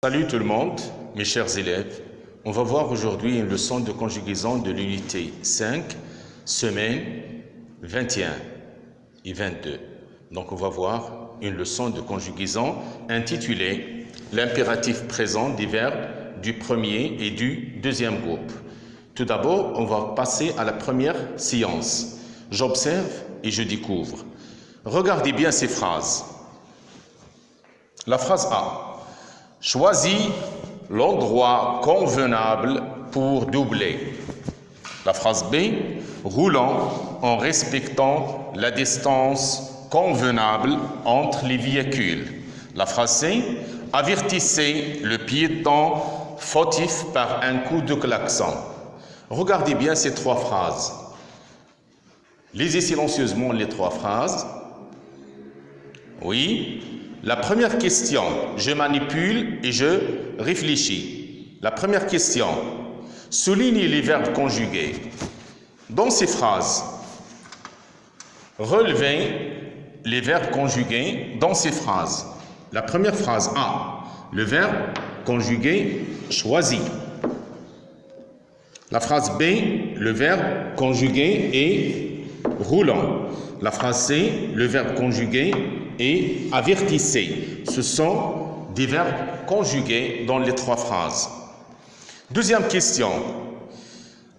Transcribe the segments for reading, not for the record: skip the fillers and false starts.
Salut tout le monde, mes chers élèves. On va voir aujourd'hui une leçon de conjugaison de l'unité 5, semaine 21 et 22. Donc on va voir une leçon de conjugaison intitulée l'impératif présent des verbes du premier et du deuxième groupe. Tout d'abord, on va passer à la première séance. J'observe et je découvre. Regardez bien ces phrases. La phrase A. Choisis l'endroit convenable pour doubler. La phrase B. Roulant en respectant la distance convenable entre les véhicules. La phrase C. Avertissez le piéton fautif par un coup de klaxon. Regardez bien ces trois phrases. Lisez silencieusement les trois phrases. Oui. La première question, je manipule et je réfléchis. La première question, soulignez les verbes conjugués. Dans ces phrases, relevez les verbes conjugués dans ces phrases. La première phrase A, le verbe conjugué choisi. La phrase B, le verbe conjugué est roulant. La phrase C, le verbe conjugué est avertissez. Ce sont des verbes conjugués dans les trois phrases. Deuxième question.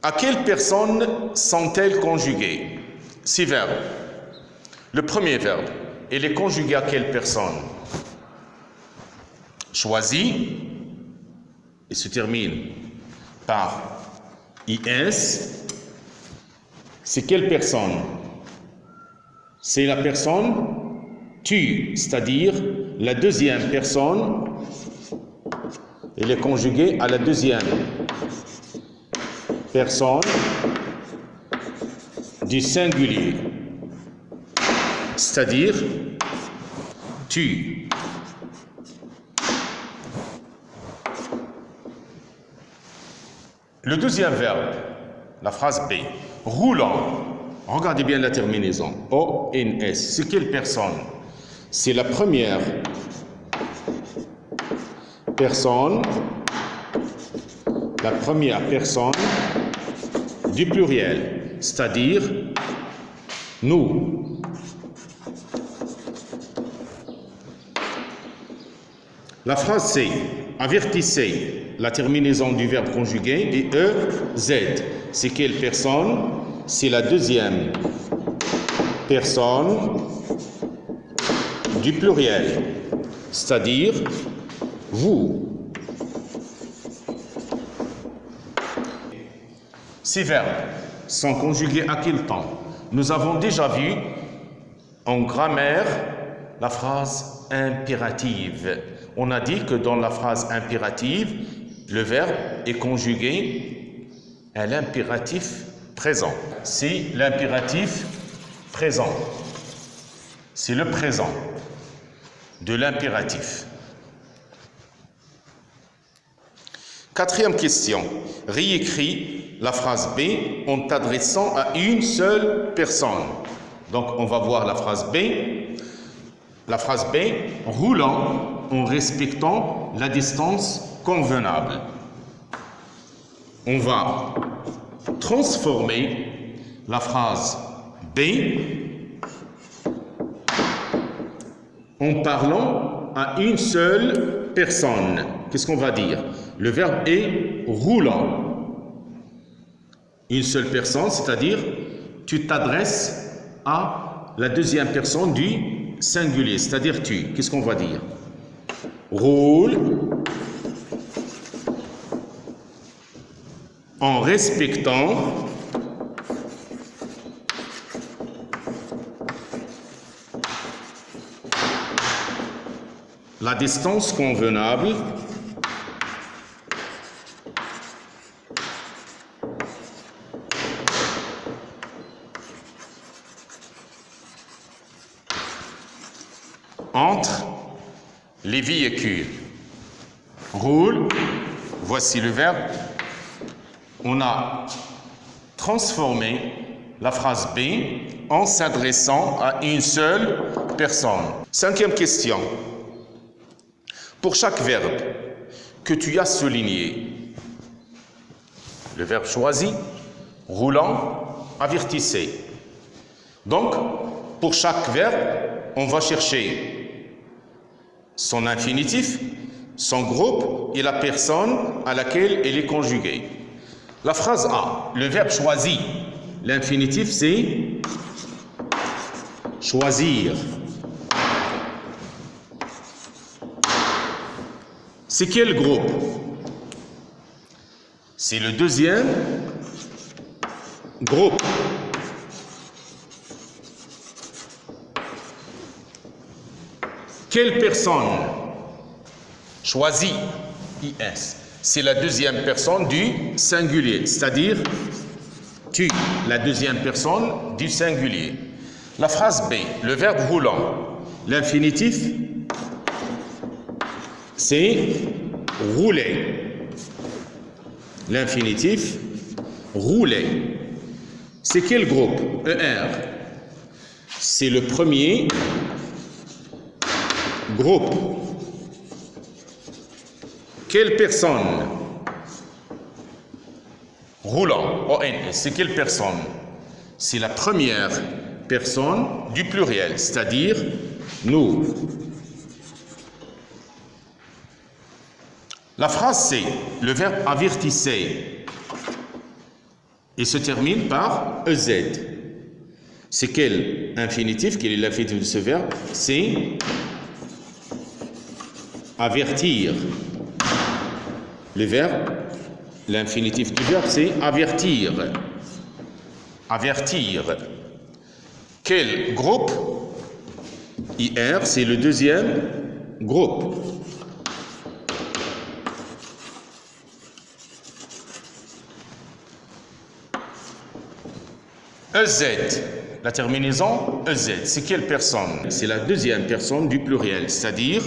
À quelles personnes sont-elles conjuguées? Ces verbes. Le premier verbe, il est conjugué à quelle personne? Choisi, et se termine par IS. C'est quelle personne? C'est la personne tu, c'est-à-dire la deuxième personne, elle est conjuguée à la deuxième personne du singulier, c'est-à-dire tu. Le deuxième verbe, la phrase B, roulant. Regardez bien la terminaison. O-N-S. C'est quelle personne? C'est la première personne du pluriel, c'est-à-dire nous. La phrase C, avertissez, la terminaison du verbe conjugué est E-Z. C'est quelle personne? C'est la deuxième personne du pluriel, c'est-à-dire vous. Ces verbes sont conjugués à quel temps? Nous avons déjà vu en grammaire la phrase impérative. On a dit que dans la phrase impérative, le verbe est conjugué à l'impératif présent. C'est l'impératif présent. C'est le présent de l'impératif. Quatrième question. Réécris la phrase B en t'adressant à une seule personne. Donc, on va voir la phrase B. La phrase B, roulant en respectant la distance convenable. On va transformer la phrase B en parlant à une seule personne. Qu'est-ce qu'on va dire? Le verbe est roulant. Une seule personne, c'est-à-dire tu t'adresses à la deuxième personne du singulier, c'est-à-dire tu. Qu'est-ce qu'on va dire? Roule en respectant la distance convenable entre les véhicules. Roule, voici le verbe. On a transformé la phrase B en s'adressant à une seule personne. Cinquième question. Pour chaque verbe, que tu as soulignés. Le verbe choisi, roulant, avertissez. Donc, pour chaque verbe, on va chercher son infinitif, son groupe et la personne à laquelle elle est conjuguée. La phrase A, le verbe choisi, l'infinitif c'est choisir. C'est quel groupe? C'est le deuxième groupe. Quelle personne? Choisit, IS. C'est la deuxième personne du singulier, c'est-à-dire tu, la deuxième personne du singulier. La phrase B, le verbe roulant, l'infinitif, c'est rouler. L'infinitif, rouler. C'est quel groupe? ER. C'est le premier groupe. Quelle personne? Roulant, ON. C'est quelle personne? C'est la première personne du pluriel, c'est-à-dire nous. La phrase C, le verbe avertissez, et se termine par EZ. C'est quel infinitif? Quel est l'infinitif de ce verbe? C'est avertir. Le verbe, l'infinitif du verbe, c'est avertir. Avertir. Quel groupe? IR, c'est le deuxième groupe. EZ, la terminaison EZ, c'est quelle personne? C'est la deuxième personne du pluriel, c'est-à-dire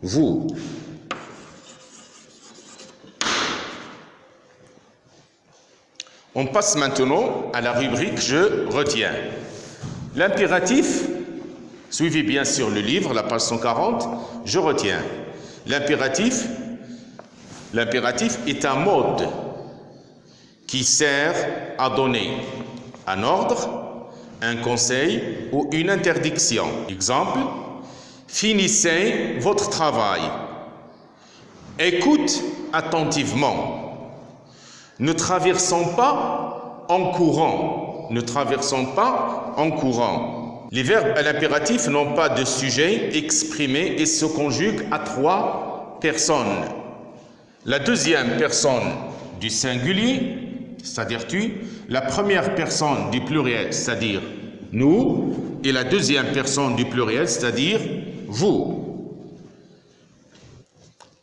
vous. On passe maintenant à la rubrique « Je retiens ». L'impératif, suivez bien sur le livre, la page 140, « Je retiens ». L'impératif est un mode qui sert à donner un ordre, un conseil ou une interdiction. Exemple, finissez votre travail. Écoute attentivement. Ne traversons pas en courant. Ne traversons pas en courant. Les verbes à l'impératif n'ont pas de sujet exprimé et se conjuguent à 3 personnes. La deuxième personne du singulier, c'est-à-dire tu, la première personne du pluriel, c'est-à-dire nous, et la deuxième personne du pluriel, c'est-à-dire vous.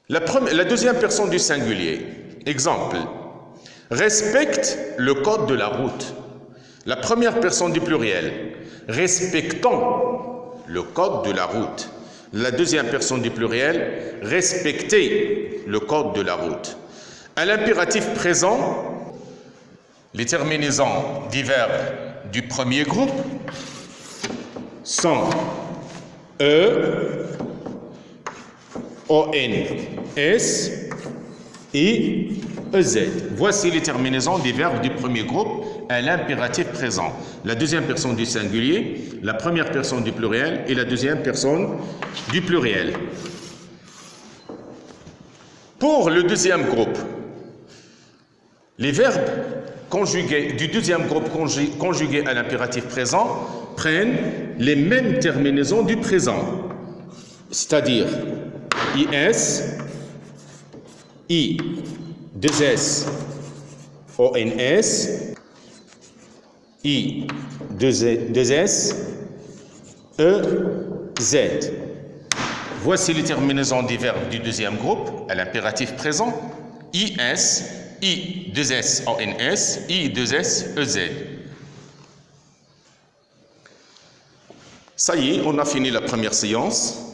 La deuxième personne du singulier, exemple, respecte le code de la route. La première personne du pluriel, respectons le code de la route. La deuxième personne du pluriel, respectez le code de la route. À l'impératif présent, les terminaisons des verbes du premier groupe sont E, ON, S et EZ. Voici les terminaisons des verbes du premier groupe à l'impératif présent. La deuxième personne du singulier, la première personne du pluriel et la deuxième personne du pluriel. Pour le deuxième groupe, les verbes conjugués du deuxième groupe conjugués à l'impératif présent prennent les mêmes terminaisons du présent, c'est-à-dire IS, I, 2S, ONS, I, 2S, E, Z. Voici les terminaisons des verbes du deuxième groupe à l'impératif présent. IS, I, 2S, ONS, I, 2S, EZ. Ça y est, on a fini la première séance.